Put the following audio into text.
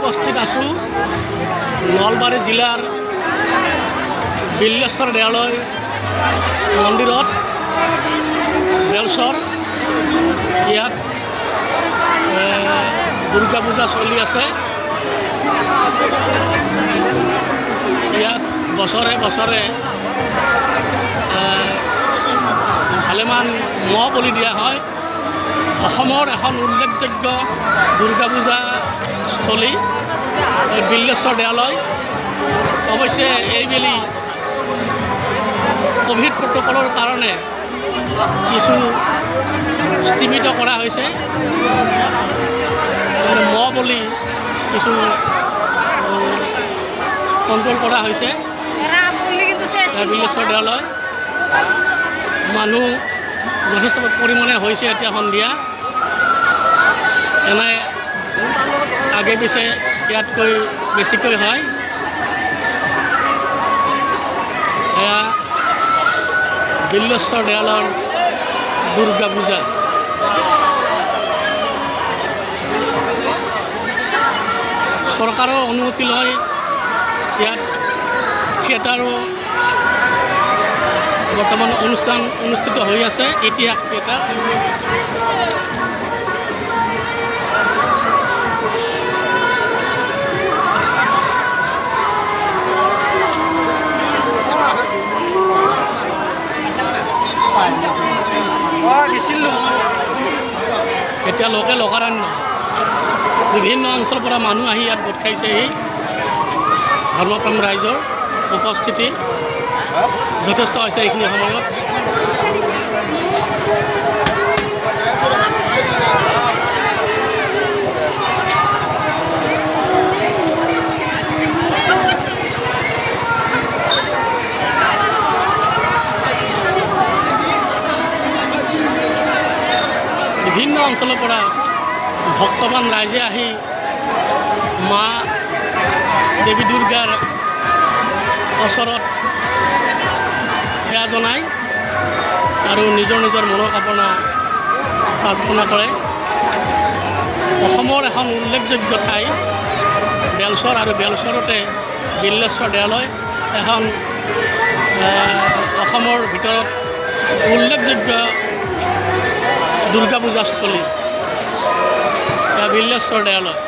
উপস্থিত আছোঁ নলবাৰী জিলাৰ বিল্লেশ্বৰ দেৱালয় মন্দিৰত বেলচৰ। ইয়াত দুৰ্গা পূজা চলি আছে। ইয়াত বছৰে বছৰে ভালেমান মহ বলি দিয়া হয়। অসমৰ এখন উল্লেখযোগ্য দুৰ্গা পূজা স্থলী বিল্লেশ্বৰ দেৱালয়। অৱশ্যে এইবেলি কোভিড প্ৰট'কলৰ কাৰণে কিছু স্থিমিত কৰা হৈছে। মহ বলি কিছু কণ্ট্ৰল কৰা হৈছে বিল্লেশ্বৰ দেৱালয়। মানুহ যথেষ্ট পৰিমাণে হৈছে এতিয়া সন্ধিয়া। এনে আগে পিছে ইয়াতকৈ বেছিকৈ হয়। এয়া বিল্লেশ্বৰ দেৱালয়ৰ দুৰ্গা পূজা। চৰকাৰৰ অনুমতি লৈ ইয়াত থিয়েটাৰো বৰ্তমান অনুষ্ঠান অনুষ্ঠিত হৈ আছে। ইতিহাস থিয়েটাৰ এতিয়া লোকে লোকাৰণ্য বিভিন্ন অঞ্চলৰ পৰা মানুহ আহি ইয়াত গোট খাইছেহি। ধৰ্মপ্ৰাণ ৰাইজৰ উপস্থিতি যথেষ্ট হৈছে এইখিনি সময়ত। বিভিন্ন অঞ্চলৰ পৰা ভক্তবান ৰাইজে আহি মা দেৱী দুৰ্গাৰ ওচৰত সেৱা জনায় আৰু নিজৰ নিজৰ মনোকামনা প্ৰাৰ্থনা কৰে। অসমৰ এখন উল্লেখযোগ্য ঠাই বেলচৰ, আৰু বেলচৰতে বিল্লেশ্বৰ দেৱালয় এখন অসমৰ ভিতৰত উল্লেখযোগ্য দুৰ্গা পূজাস্থলী বিল্লেশ্বৰ দেৱালয়।